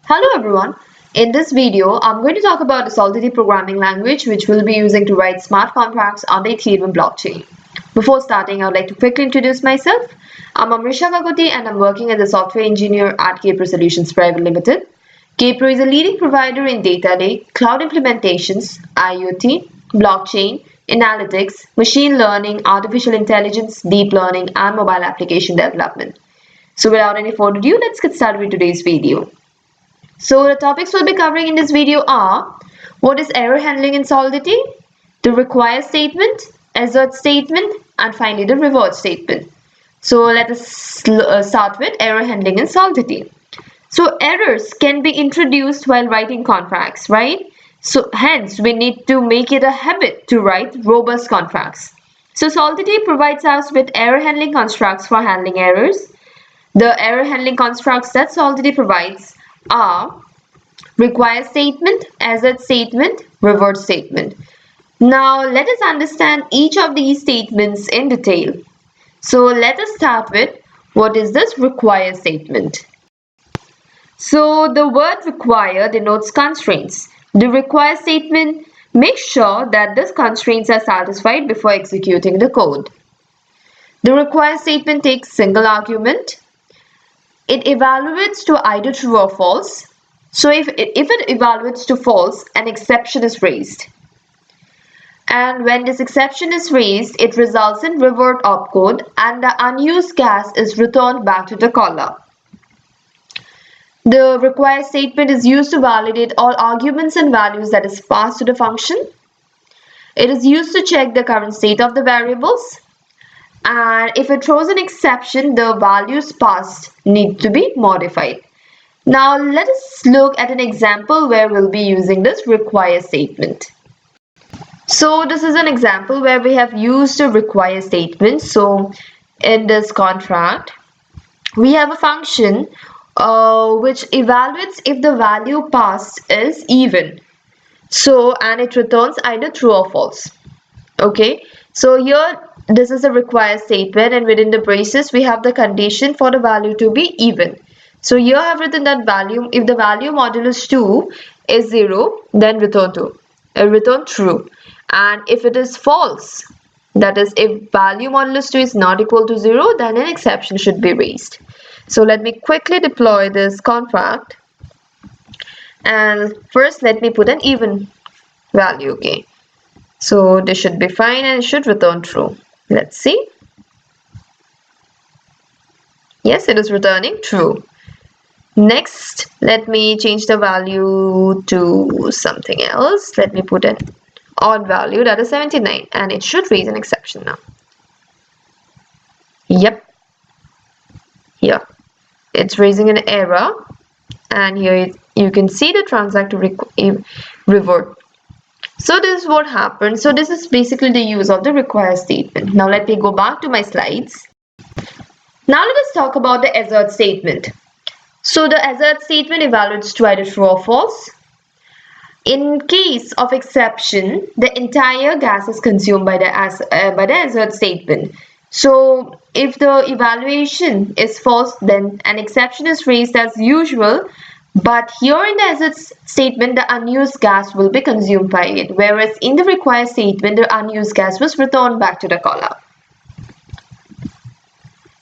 Hello everyone. In this video, I'm going to talk about the Solidity programming language which we'll be using to write smart contracts on the Ethereum blockchain. Before starting, I would like to quickly introduce myself. I'm Amrisha Kakoti and I'm working as a software engineer at Kpro Solutions Private Limited. Kpro is a leading provider in data lake, cloud implementations, IoT, blockchain, analytics, machine learning, artificial intelligence, deep learning, and mobile application development. So without any further ado, let's get started with today's video. So the topics we'll be covering in this video are: what is error handling in Solidity, the require statement, assert statement, and finally the revert statement. So let us start with error handling in Solidity. So errors can be introduced while writing contracts, right? So hence we need to make it a habit to write robust contracts. So Solidity provides us with error handling constructs for handling errors. The error handling constructs that Solidity provides are require statement, assert statement, revert statement. Now let us understand each of these statements in detail. So let us start with what is this require statement. So the word require denotes constraints. The require statement makes sure that these constraints are satisfied before executing the code. The require statement takes single argument. It evaluates to either true or false. So if it evaluates to false, an exception is raised. And when this exception is raised, it results in revert opcode and the unused gas is returned back to the caller. The require statement is used to validate all arguments and values that is passed to the function. It is used to check the current state of the variables. And if it throws an exception, the values passed need to be modified. Now let us look at an example where we'll be using this require statement. So this is an example where we have used a require statement. So in this contract, we have a function which evaluates if the value passed is even. So and it returns either true or false. Okay, so here this is a require statement and within the braces we have the condition for the value to be even. So here I have written that value, if the value modulus 2 is 0, then return true. And if it is false, that is if value modulus 2 is not equal to 0, then an exception should be raised. So let me quickly deploy this contract. And first let me put an even value, okay. So this should be fine and it should return true. Let's see. Yes, it is returning true. Next, let me change the value to something else. Let me put an odd value, that is 79, and it should raise an exception now. Yep. Here, it's raising an error, and here you can see the transact to revert. So this is what happened. So this is basically the use of the require statement. Now let me go back to my slides. Now let us talk about the assert statement. So the assert statement evaluates to either true or false. In case of exception, the entire gas is consumed by the assert statement. So if the evaluation is false, then an exception is raised as usual. But here in the assert statement, the unused gas will be consumed by it, whereas in the require statement, the unused gas was returned back to the caller.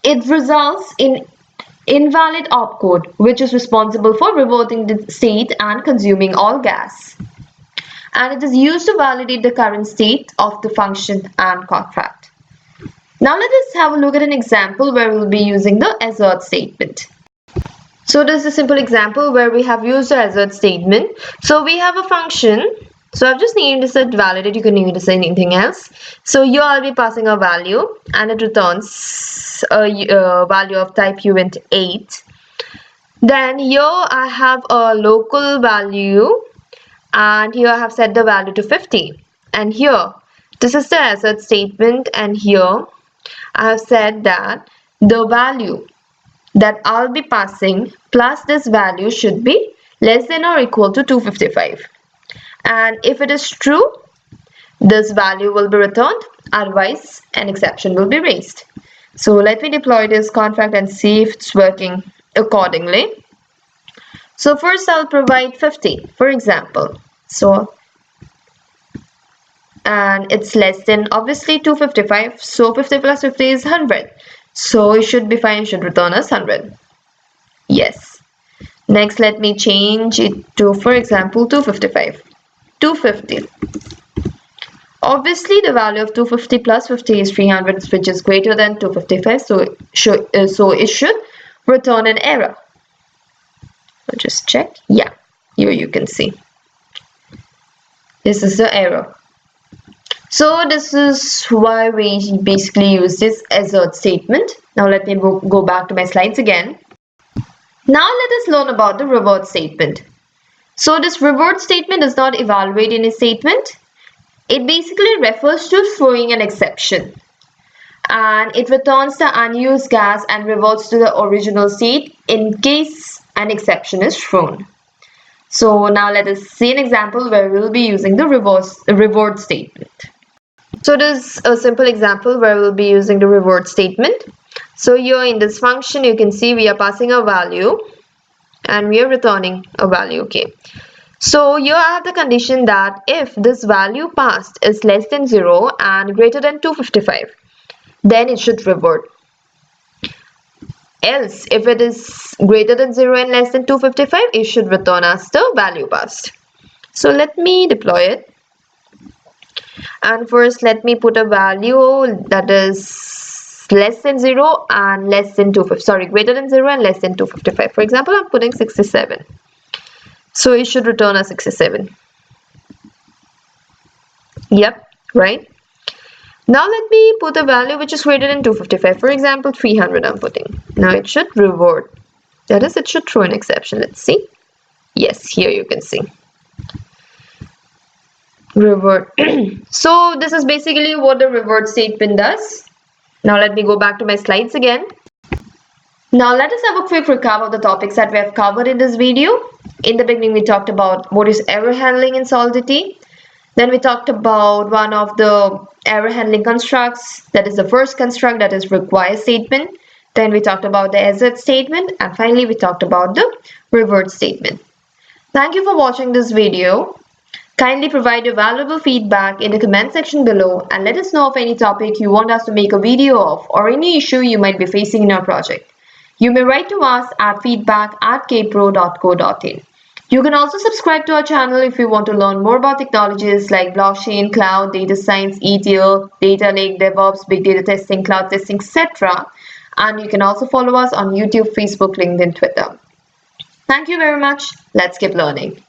It results in invalid opcode, which is responsible for reverting the state and consuming all gas. And it is used to validate the current state of the function and contract. Now let us have a look at an example where we'll be using the assert statement. So this is a simple example where we have used the assert statement. So we have a function. So I've just named this as validate. You can name it as anything else. So here I'll be passing a value and it returns a value of type uint 8. Then here I have a local value and here I have set the value to 50. And here this is the assert statement and here I have said that the value that I'll be passing plus this value should be less than or equal to 255. And if it is true, this value will be returned, otherwise an exception will be raised. So let me deploy this contract and see if it's working accordingly. So first I'll provide 50, for example. So, and it's less than obviously 255. So 50 plus 50 is 100. So it should be fine, should return us 100. Yes. Next, let me change it to, for example, 255. 250. Obviously, the value of 250 plus 50 is 300, which is greater than 255. So it should return an error. I'll just check. Yeah, here you can see. This is the error. So this is why we basically use this assert statement. Now let me go back to my slides again. Now let us learn about the revert statement. So this revert statement does not evaluate any statement. It basically refers to throwing an exception. And it returns the unused gas and reverts to the original state in case an exception is thrown. So now let us see an example where we will be using the revert statement. So this is a simple example where we'll be using the revert statement. So here in this function, you can see we are passing a value and we are returning a value. Okay. So here I have the condition that if this value passed is less than 0 and greater than 255, then it should revert. Else, if it is greater than 0 and less than 255, it should return us the value passed. So let me deploy it. And first let me put a value that is less than 0 and less than 255, greater than 0 and less than 255. For example, I'm putting 67. So it should return a 67. Yep, right. Now let me put a value which is greater than 255. For example, 300 I'm putting. Now it should revert. That is, it should throw an exception. Let's see. Yes, here you can see. Revert. So this is basically what the revert statement does. Now let me go back to my slides again. Now let us have a quick recap of the topics that we have covered in this video. In the beginning, we talked about what is error handling in Solidity. Then we talked about one of the error handling constructs, that is the first construct, that is require statement. Then we talked about the assert statement, and finally we talked about the revert statement. Thank you for watching this video. Kindly provide your valuable feedback in the comment section below and let us know of any topic you want us to make a video of or any issue you might be facing in your project. You may write to us at feedback@kpro.co.in. You can also subscribe to our channel if you want to learn more about technologies like blockchain, cloud, data science, ETL, data lake, DevOps, big data testing, cloud testing, etc. And you can also follow us on YouTube, Facebook, LinkedIn, Twitter. Thank you very much. Let's keep learning.